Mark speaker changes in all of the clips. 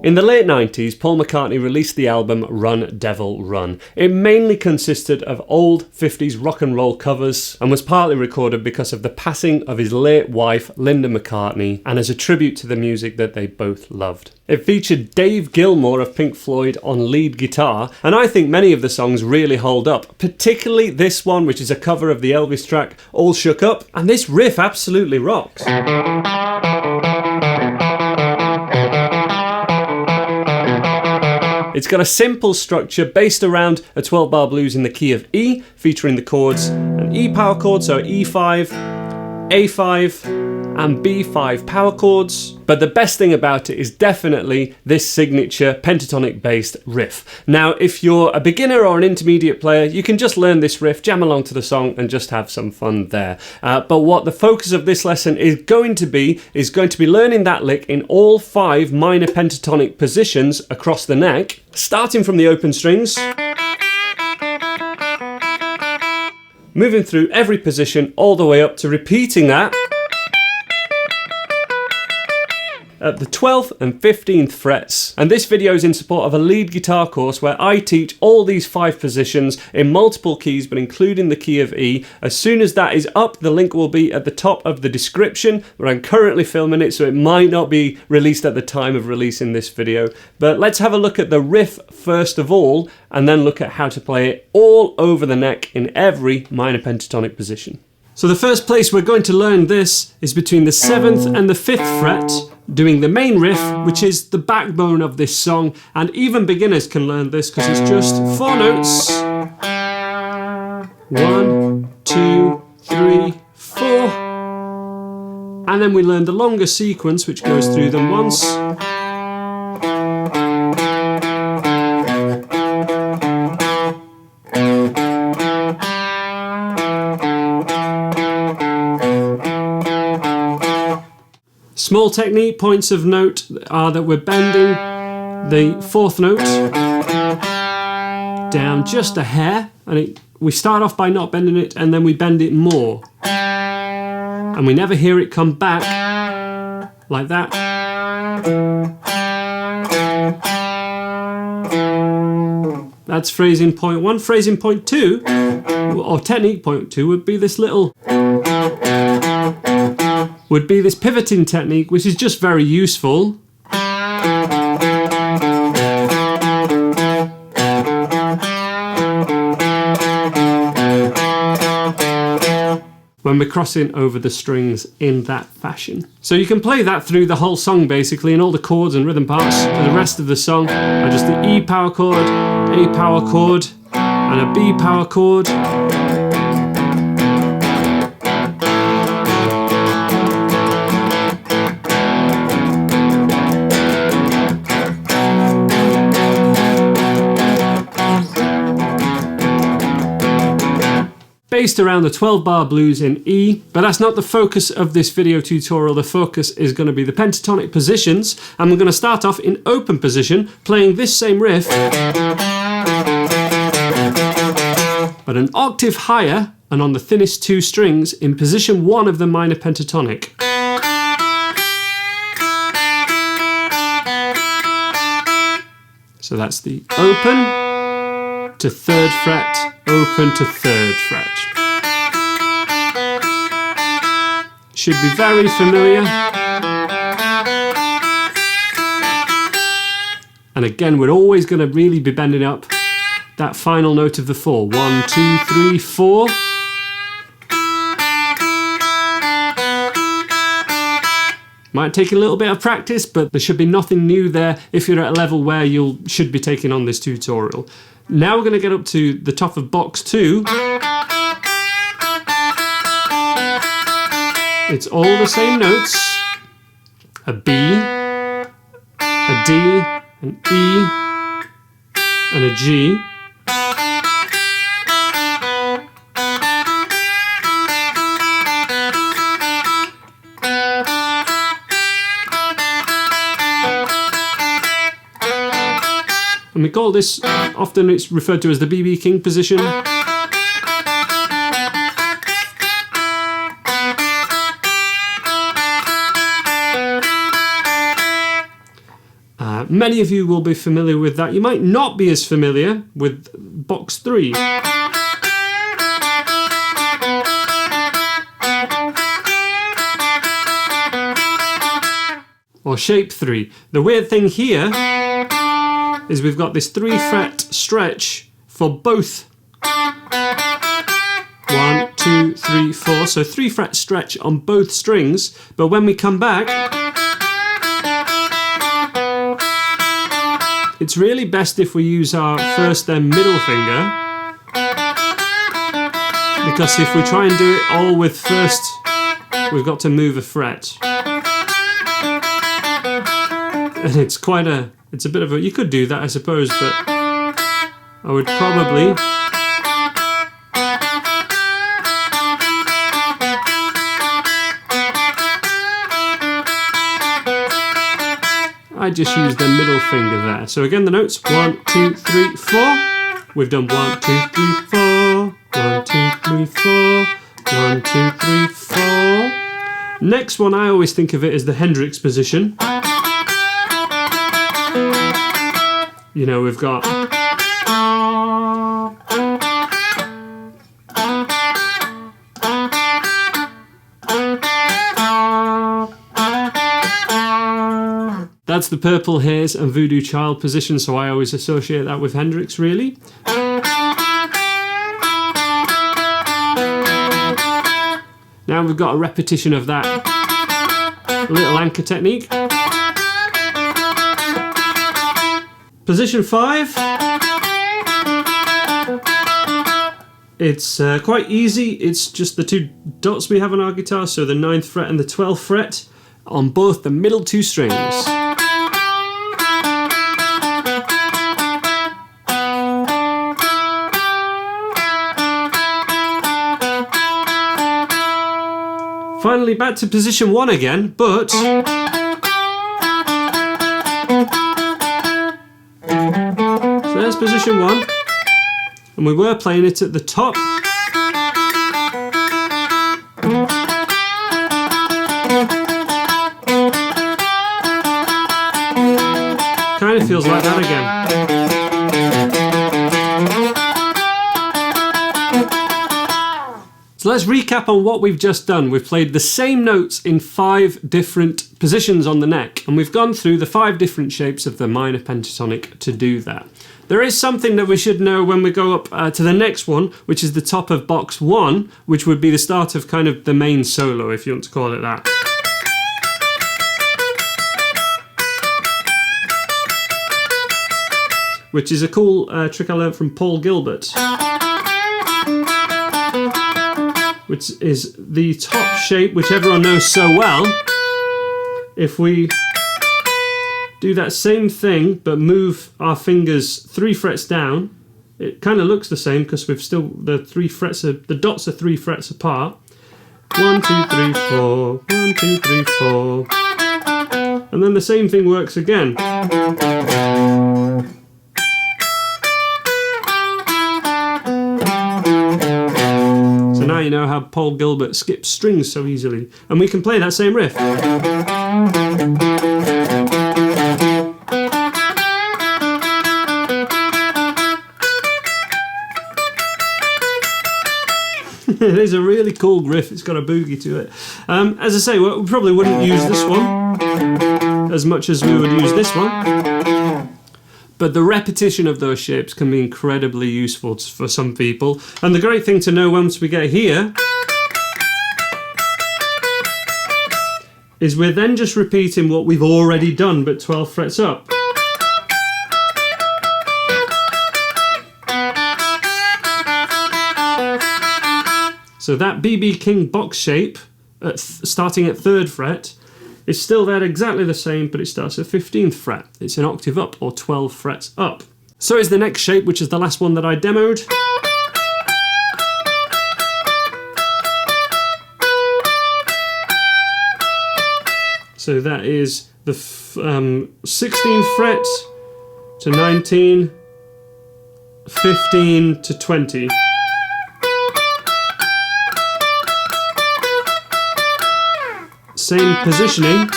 Speaker 1: In the late 90s, Paul McCartney released the album Run Devil Run. It mainly consisted of old 50s rock and roll covers and was partly recorded because of the passing of his late wife, Linda McCartney, and as a tribute to the music that they both loved. It featured Dave Gilmour of Pink Floyd on lead guitar, and I think many of the songs really hold up, particularly this one, which is a cover of the Elvis track All Shook Up, and this riff absolutely rocks. It's got a simple structure based around a 12-bar blues in the key of E, featuring the chords an E power chord, so E5, A5, and B5 power chords. But the best thing about it is definitely this signature pentatonic-based riff. Now, if you're a beginner or an intermediate player, you can just learn this riff, jam along to the song, and just have some fun there. But what the focus of this lesson is going to be learning that lick in all 5 minor pentatonic positions across the neck, starting from the open strings, moving through every position all the way up to repeating that at the 12th and 15th frets. And this video is in support of a lead guitar course where I teach all these 5 positions in multiple keys, but including the key of E. As soon as that is up, the link will be at the top of the description, where I'm currently filming it, so it might not be released at the time of releasing this video. But let's have a look at the riff first of all, and then look at how to play it all over the neck in every minor pentatonic position. So the first place we're going to learn this is between the 7th and the 5th fret, doing the main riff, which is the backbone of this song, and even beginners can learn this because it's just 4 notes. 1, 2, 3, 4. And then we learn the longer sequence, which goes through them once. Small technique points of note are that we're bending the 4th note down just a hair, and we start off by not bending it and then we bend it more, and we never hear it come back like that. That's phrasing point 1. Phrasing point 2, or technique point 2, would be this pivoting technique, which is just very useful. When we're crossing over the strings in that fashion. So you can play that through the whole song basically, and all the chords and rhythm parts for the rest of the song are just the E power chord, A power chord, and a B power chord. Based around the 12-bar blues in E, but that's not the focus of this video tutorial. The focus is going to be the pentatonic positions, and we're going to start off in open position, playing this same riff, but an octave higher and on the thinnest 2 strings in position 1 of the minor pentatonic. So that's the open to 3rd fret, open to 3rd fret. Should be very familiar. And again, we're always going to really be bending up that final note of the 4. 1, 2, 3, 4. Might take a little bit of practice, but there should be nothing new there if you're at a level where you should be taking on this tutorial. Now we're going to get up to the top of box 2. It's all the same notes. A B, a D, an E, and a G. And we call this, often it's referred to as the B.B. King position. Many of you will be familiar with that. You might not be as familiar with box 3. Or shape 3. The weird thing here is we've got this 3-fret stretch for both 1, 2, 3, 4. So 3-fret stretch on both strings, but when we come back, it's really best if we use our first then middle finger, because if we try and do it all with first, we've got to move a fret. And it's quite a, it's a bit of a, you could do that I suppose, but I would probably I just use the middle finger there. So again, the notes 1, 2, 3, 4. We've done 1, 2, 3, 4. 1, 2, 3, 4. 1, 2, 3, 4. Next one, I always think of it as the Hendrix position. You know, we've got that's the Purple Haze and Voodoo Child position, so I always associate that with Hendrix, really. Now we've got a repetition of that little anchor technique. Position 5. It's quite easy. It's just the 2 dots we have on our guitar, so the 9th fret and the 12th fret on both the middle 2 strings. Finally back to position 1 again, but so there's position 1, and we were playing it at the top. Kind of feels like that again. So let's recap on what we've just done. We've played the same notes in 5 different positions on the neck, and we've gone through the 5 different shapes of the minor pentatonic to do that. There is something that we should know when we go up to the next one, which is the top of box 1, which would be the start of kind of the main solo, if you want to call it that. Which is a cool trick I learned from Paul Gilbert. Which is the top shape, which everyone knows so well. If we do that same thing, but move our fingers 3 frets down, it kind of looks the same because we've still, the 3 frets are, the dots are 3 frets apart. 1, 2, 3, 4, 1, 2, 3, 4. And then the same thing works again. So now you know how Paul Gilbert skips strings so easily. And we can play that same riff. It is a really cool riff, it's got a boogie to it. As I say, we probably wouldn't use this one as much as we would use this one. But the repetition of those shapes can be incredibly useful for some people. And the great thing to know once we get here is we're then just repeating what we've already done, but 12 frets up. So that B.B. King box shape, starting at 3rd fret, is still there exactly the same, but it starts at 15th fret. It's an octave up, or 12 frets up. So is the next shape, which is the last one that I demoed. So that is the 16th fret to 19, 15 to 20. Same positioning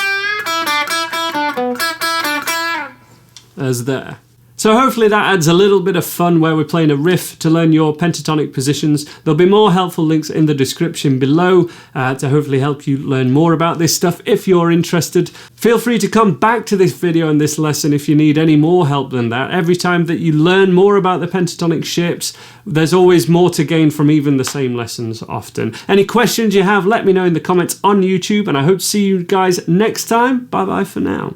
Speaker 1: as there. So hopefully that adds a little bit of fun where we're playing a riff to learn your pentatonic positions. There'll be more helpful links in the description below to hopefully help you learn more about this stuff if you're interested. Feel free to come back to this video and this lesson if you need any more help than that. Every time that you learn more about the pentatonic shapes, there's always more to gain from even the same lessons often. Any questions you have, let me know in the comments on YouTube, and I hope to see you guys next time. Bye bye for now.